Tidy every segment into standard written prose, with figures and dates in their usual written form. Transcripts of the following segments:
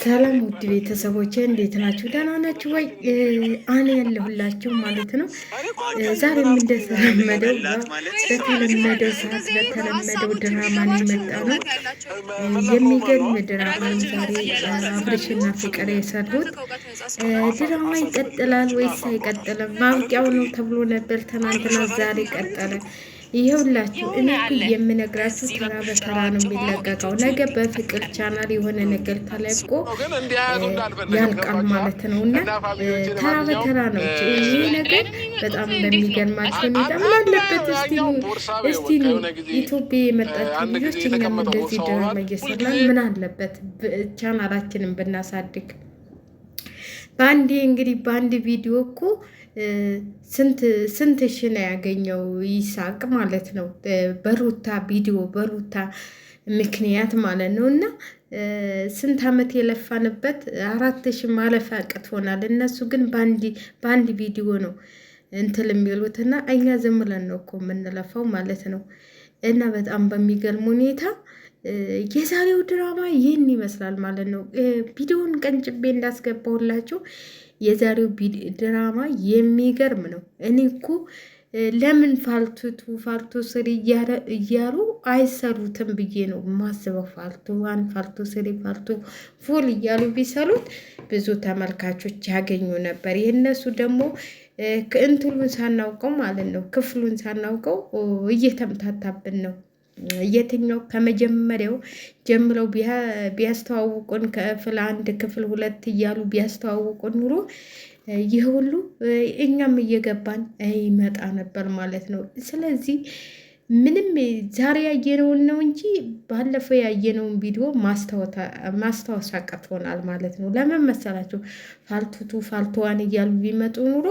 ሰላም ውድ ቤተሰቦቼ እንዴት ናችሁ? ደህና ናችሁ ወይ? እኔ ያለሁላችሁ ማለት ነው። ዛሬም እንደተለመደው በተለመደው ሰዓት በተለመደው ድራማ ነው የመጣ ነው። የሚገርም ድራማ ነው ዛሬ አብርሽና ፍቅር የሰሩት። ድራማ ይቀጥላል ወይስ አይቀጥልም? ማብቂያው ነው ተብሎ ነበር ትናንትና፣ ዛሬ ቀጠለ። ይኸውላችሁ እኔ እኮ የምነግራችሁ ተራ በተራ ነው የሚለቀቀው። ነገ በፍቅር ቻናል የሆነ ነገር ተለቆ ያልቃል ማለት ነው እና ተራ በተራ ነው ይህ ነገር። በጣም በሚገርማችሁ ሁኔታ ምን አለበት እስቲ ኢትዮጵያ የመጣችሁ ልጆች እኛም እንደዚህ ድራማ እየሰራን ምን አለበት ቻናላችንን ብናሳድግ። በአንዴ እንግዲህ በአንድ ቪዲዮ እኮ ስንት ሺ ነው ያገኘው ይሳቅ ማለት ነው። በሩታ ቪዲዮ በሩታ ምክንያት ማለት ነው እና ስንት ዓመት የለፋንበት 4,000 ማለፍ አቅቶናል። እነሱ ግን በአንድ ቪዲዮ ነው እንትል የሚሉትና እኛ ዝም ብለን ነው እኮ የምንለፋው ማለት ነው። እና በጣም በሚገርም ሁኔታ የዛሬው ድራማ ይህን ይመስላል ማለት ነው። ቪዲዮውን ቀንጭቤ እንዳስገባሁላችሁ የዛሬው ድራማ የሚገርም ነው። እኔ እኮ ለምን ፋልቶ ስሪ እያሉ አይሰሩትም ብዬ ነው ማስበው። ፋልቶ ዋን፣ ፋልቶ ስሪ፣ ፋልቶ ፉል እያሉ ቢሰሩት ብዙ ተመልካቾች ያገኙ ነበር። የእነሱ ደግሞ እንትሉን ሳናውቀው ማለት ነው ክፍሉን ሳናውቀው እየተምታታብን ነው። የትኛው ከመጀመሪያው ጀምረው ቢያስተዋውቁን ክፍል 1 ክፍል 2 እያሉ ቢያስተዋውቁን ኑሮ ይህ ሁሉ እኛም እየገባን ይመጣ ነበር ማለት ነው። ስለዚህ ምንም ዛሬ ያየነውን ነው እንጂ ባለፈው ያየነውን ቪዲዮ ማስታወስ አቅቶናል ማለት ነው። ለምን መሰላችሁ? ፋልቱዋን እያሉ ቢመጡ ኑሮ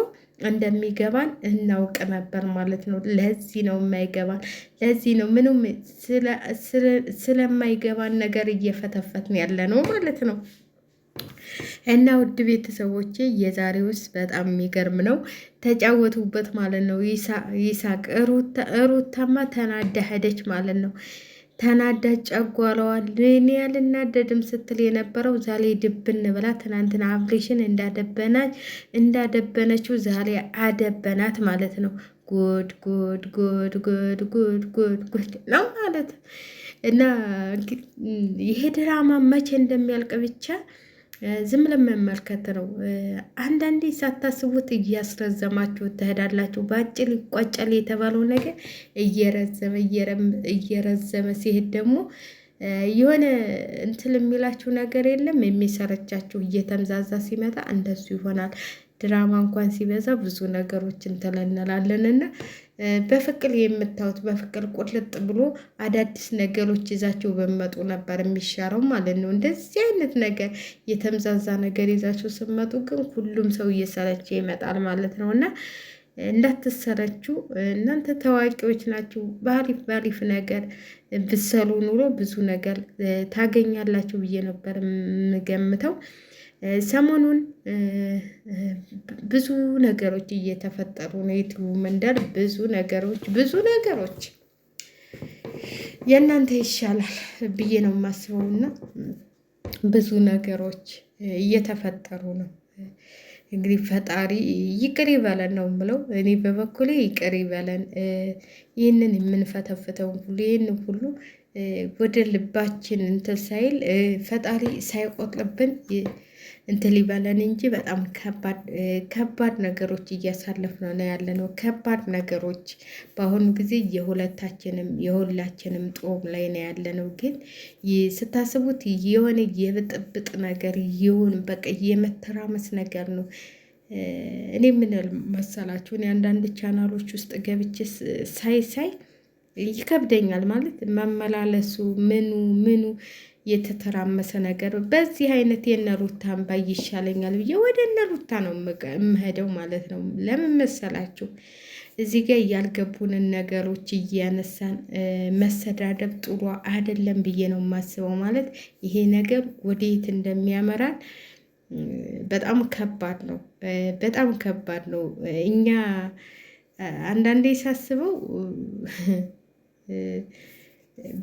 እንደሚገባን እናውቅ ነበር ማለት ነው። ለዚህ ነው የማይገባን። ለዚህ ነው ምንም ስለማይገባን ነገር እየፈተፈትን ያለ ነው ማለት ነው። እና ውድ ቤተሰቦቼ የዛሬውስ በጣም የሚገርም ነው። ተጫወቱበት ማለት ነው። ይሳቅ ሩታማ ተናዳ ሄደች ማለት ነው። ተናዳ ጨጓለዋል። እኔ ያልናደድም ስትል የነበረው ዛሬ ድብን ብላ ትናንትና አብሬሽን እንዳደበነችው ዛሬ አደበናት ማለት ነው። ጉድ ጉድ ጉድ ጉድ ጉድ ጉድ ጉድ ነው ማለት እና ይሄ ድራማ መቼ እንደሚያልቅ ብቻ ዝም ለመመልከት ነው። አንዳንዴ ሳታስቡት እያስረዘማችሁ ትሄዳላችሁ። በአጭር ይቋጫል የተባለው ነገር እየረዘመ ሲሄድ ደግሞ የሆነ እንትን የሚላችሁ ነገር የለም። የሚሰረቻችሁ እየተምዛዛ ሲመጣ እንደሱ ይሆናል። ድራማ እንኳን ሲበዛ ብዙ ነገሮች እንተለነላለንና በፍቅር የምታዩት በፍቅር ቁልጥ ብሎ አዳዲስ ነገሮች ይዛቸው በመጡ ነበር የሚሻረው ማለት ነው። እንደዚህ አይነት ነገር የተምዛዛ ነገር ይዛቸው ስመጡ ግን ሁሉም ሰው እየሰለቸ ይመጣል ማለት ነው። እና እንዳትሰረችው እናንተ ታዋቂዎች ናችሁ። ባሪፍ ነገር ብሰሉ ኑሮ ብዙ ነገር ታገኛላችሁ ብዬ ነበር የምገምተው። ሰሞኑን ብዙ ነገሮች እየተፈጠሩ ነው። ዩቲዩብ መንደር ብዙ ነገሮች የእናንተ ይሻላል ብዬ ነው የማስበው እና ብዙ ነገሮች እየተፈጠሩ ነው። እንግዲህ ፈጣሪ ይቅር ይበለን ነው የምለው። እኔ በበኩሌ ይቅር ይበለን። ይህንን የምንፈተፍተውን ሁሉ ይህንን ሁሉ ወደ ልባችን እንትን ሳይል ፈጣሪ ሳይቆጥርብን እንትን ሊበለን እንጂ በጣም ከባድ ነገሮች እያሳለፍን ነው ያለ ነው። ከባድ ነገሮች በአሁኑ ጊዜ የሁላችንም ጦም ላይ ነው ያለ ነው። ግን ስታስቡት የሆነ የብጥብጥ ነገር ይሁን በቃ የመተራመስ ነገር ነው። እኔ ምን መሰላችሁ? እኔ አንዳንድ ቻናሎች ውስጥ ገብቼ ሳይ ይከብደኛል ማለት መመላለሱ ምኑ የተተራመሰ ነገር። በዚህ አይነት የነሩታን ባይ ይሻለኛል ብዬ ወደ እነሩታ ነው የምሄደው ማለት ነው። ለምን መሰላችሁ? እዚህ ጋር ያልገቡንን ነገሮች እያነሳን መሰዳደብ ጥሩ አይደለም ብዬ ነው የማስበው። ማለት ይሄ ነገር ወዴት እንደሚያመራን በጣም ከባድ ነው። በጣም ከባድ ነው። እኛ አንዳንዴ ሳስበው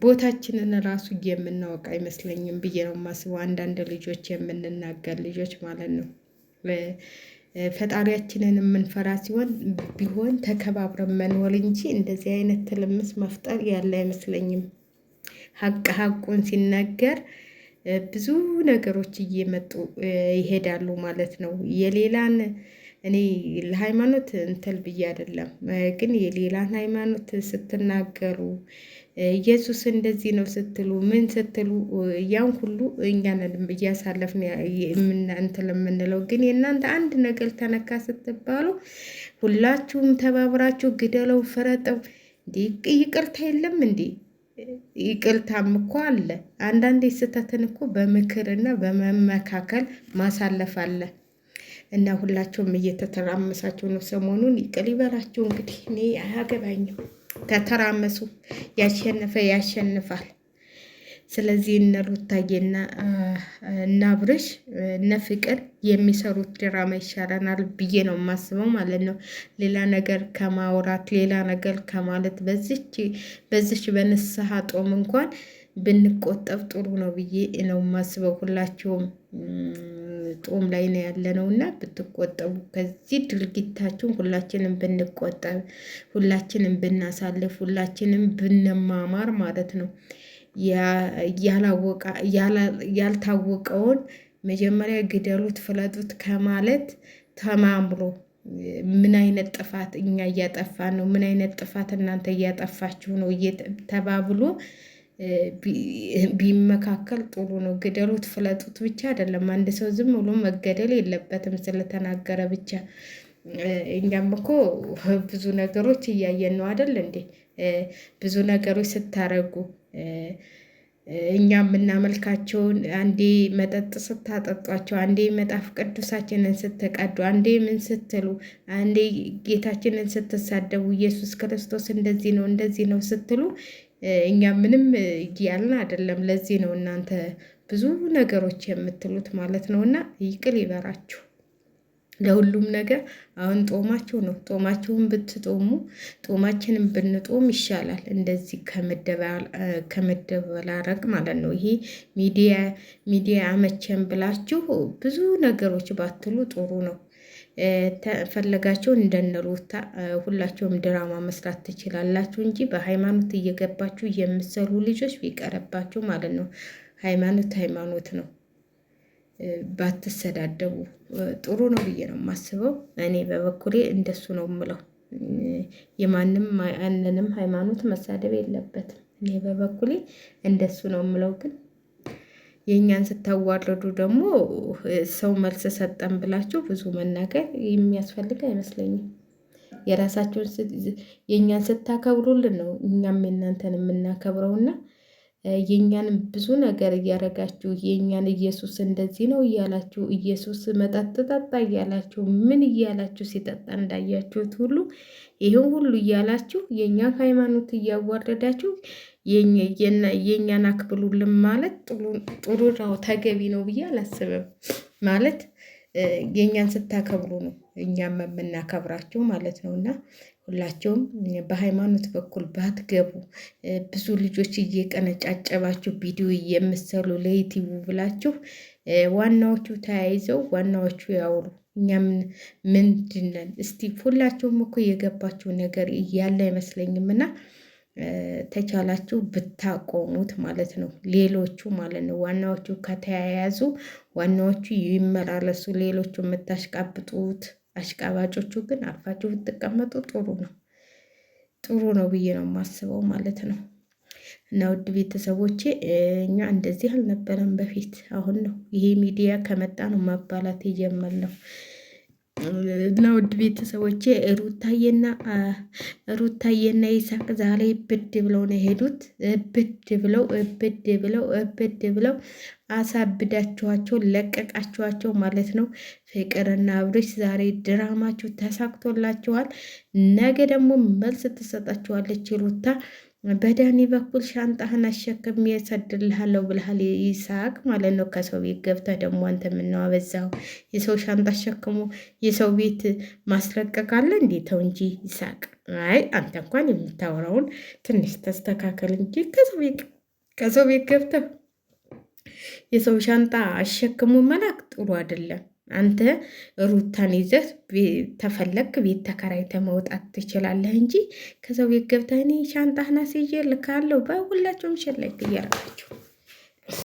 ቦታችንን ራሱ የምናውቅ አይመስለኝም ብዬ ነው የማስበው። አንዳንድ ልጆች የምንናገር ልጆች ማለት ነው። ፈጣሪያችንን የምንፈራ ሲሆን ቢሆን ተከባብረን መኖር እንጂ እንደዚህ አይነት ትልምስ መፍጠር ያለ አይመስለኝም። ሀቁን ሲነገር ብዙ ነገሮች እየመጡ ይሄዳሉ ማለት ነው። የሌላን እኔ ለሃይማኖት እንትን ብዬ አይደለም፣ ግን የሌላን ሃይማኖት ስትናገሩ ኢየሱስ እንደዚህ ነው ስትሉ ምን ስትሉ ያን ሁሉ እኛንን እያሳለፍን እንትን የምንለው፣ ግን የእናንተ አንድ ነገር ተነካ ስትባሉ ሁላችሁም ተባብራችሁ ግደለው፣ ፍረጠው። ይቅርታ የለም እንዴ? ይቅርታም እኮ አለ። አንዳንዴ ስህተትን እኮ በምክርና በመመካከል ማሳለፍ አለ። እና ሁላችሁም እየተተራመሳችሁ ነው ሰሞኑን። ይቅር ይበላችሁ እንግዲህ፣ እኔ አያገባኝም። ተተራመሱ፣ ያሸነፈ ያሸንፋል። ስለዚህ እነ ሩታዬና እነ አብርሽ እነ ፍቅር የሚሰሩት ድራማ ይሻለናል ብዬ ነው የማስበው ማለት ነው። ሌላ ነገር ከማውራት ሌላ ነገር ከማለት በዚች በንስሐ ጦም እንኳን ብንቆጠብ ጥሩ ነው ብዬ ነው የማስበው። ሁላችሁም ጦም ላይ ነው ያለ ነው እና ብትቆጠቡ ከዚህ ድርጊታችሁን ሁላችንም ብንቆጠብ፣ ሁላችንም ብናሳልፍ፣ ሁላችንም ብንማማር ማለት ነው። ያልታወቀውን መጀመሪያ ግደሉት ፍለጡት ከማለት ተማምሮ ምን አይነት ጥፋት እኛ እያጠፋን ነው፣ ምን አይነት ጥፋት እናንተ እያጠፋችሁ ነው ተባብሎ ቢመካከል ጥሩ ነው። ግደሉት ፍለጡት ብቻ አይደለም። አንድ ሰው ዝም ብሎ መገደል የለበትም ስለተናገረ ብቻ። እኛም እኮ ብዙ ነገሮች እያየን ነው አይደል እንዴ? ብዙ ነገሮች ስታረጉ እኛ የምናመልካቸውን አንዴ መጠጥ ስታጠጧቸው፣ አንዴ መጽሐፍ ቅዱሳችንን ስትቀዱ፣ አንዴ ምን ስትሉ፣ አንዴ ጌታችንን ስትሳደቡ፣ ኢየሱስ ክርስቶስ እንደዚህ ነው እንደዚህ ነው ስትሉ እኛ ምንም እያልን አይደለም። ለዚህ ነው እናንተ ብዙ ነገሮች የምትሉት ማለት ነው። እና ይቅር ይበራችሁ ለሁሉም ነገር። አሁን ጦማችሁ ነው። ጦማችሁን ብትጦሙ ጦማችንን ብንጦም ይሻላል፣ እንደዚህ ከመደበላረቅ ማለት ነው። ይሄ ሚዲያ አመቸን ብላችሁ ብዙ ነገሮች ባትሉ ጥሩ ነው። ፈለጋችሁ እንደነሩታ ሁላችሁም ድራማ መስራት ትችላላችሁ እንጂ በሃይማኖት እየገባችሁ የምትሰሩ ልጆች ቢቀረባችሁ ማለት ነው። ሃይማኖት ነው። ባትሰዳደቡ ጥሩ ነው ብዬ ነው የማስበው። እኔ በበኩሌ እንደሱ ነው የምለው። የማንንም ሃይማኖት መሳደብ የለበትም። እኔ በበኩሌ እንደሱ ነው የምለው። ግን የእኛን ስታዋርዱ ደግሞ ሰው መልስ ሰጠን ብላችሁ ብዙ መናገር የሚያስፈልግ አይመስለኝም። የራሳችሁን የእኛን ስታከብሩልን ነው እኛም የእናንተን የምናከብረውና የእኛን ብዙ ነገር እያረጋችሁ የእኛን ኢየሱስ እንደዚህ ነው እያላችሁ ኢየሱስ መጠጥ ጠጣ እያላችሁ ምን እያላችሁ ሲጠጣ እንዳያችሁት ሁሉ ይህን ሁሉ እያላችሁ የእኛን ሃይማኖት እያዋረዳችሁ የእኛን አክብሉልን ማለት ጥሩ ነው፣ ተገቢ ነው ብዬ አላስብም። ማለት የእኛን ስታከብሩ ነው እኛም የምናከብራችሁ ማለት ነው። እና ሁላቸውም በሃይማኖት በኩል ባትገቡ፣ ብዙ ልጆች እየቀነጫጨባችሁ ቪዲዮ የምሰሉ ለዩቲዩብ ብላችሁ ዋናዎቹ ተያይዘው ዋናዎቹ ያውሩ። እኛ ምንድነን? እስቲ ሁላቸውም እኮ የገባችሁ ነገር እያለ አይመስለኝም። እና ተቻላችሁ ብታቆሙት ማለት ነው። ሌሎቹ ማለት ነው ዋናዎቹ ከተያያዙ ዋናዎቹ ይመላለሱ። ሌሎቹ የምታሽቃብጡት አሽቃባጮቹ ግን አርፋችሁ ብትቀመጡ ጥሩ ነው ብዬ ነው የማስበው ማለት ነው። እና ውድ ቤተሰቦቼ እኛ እንደዚህ አልነበረም በፊት። አሁን ነው ይሄ ሚዲያ ከመጣ ነው ማባላት የጀመርነው። እና ውድ ቤተሰቦቼ ሩታዬና ይሳቅ ዛሬ ብድ ብለው ነው የሄዱት። ብድ ብለው አሳብዳችኋቸው ለቀቃችኋቸው ማለት ነው። ፍቅርና አብርሽ ዛሬ ድራማችሁ ተሳክቶላችኋል። ነገ ደግሞ መልስ ትሰጣችኋለች ሩታ። በዳኒ በኩል ሻንጣህን አሸክም የሰድልሃለሁ ብልሃል ይሳቅ ማለት ነው። ከሰው ቤት ገብተህ ደግሞ አንተ ምነው አበዛው? የሰው ሻንጣ አሸክሞ የሰው ቤት ማስለቀቅ አለ እንዴ? ተው እንጂ ይሳቅ። አይ አንተ እንኳን የምታወራውን ትንሽ ተስተካከል እንጂ ከሰው ቤት ገብተህ የሰው ሻንጣ አሸክሞ መላክ ጥሩ አይደለም። አንተ ሩታን ይዘህ ተፈለግ ቤት ተከራይተህ መውጣት ትችላለህ እንጂ ከሰው ቤት ገብተህ እኔ ሻንጣህን አስይዤ ልካለሁ። በሁላቸውም ሸላይክ እያረጋቸው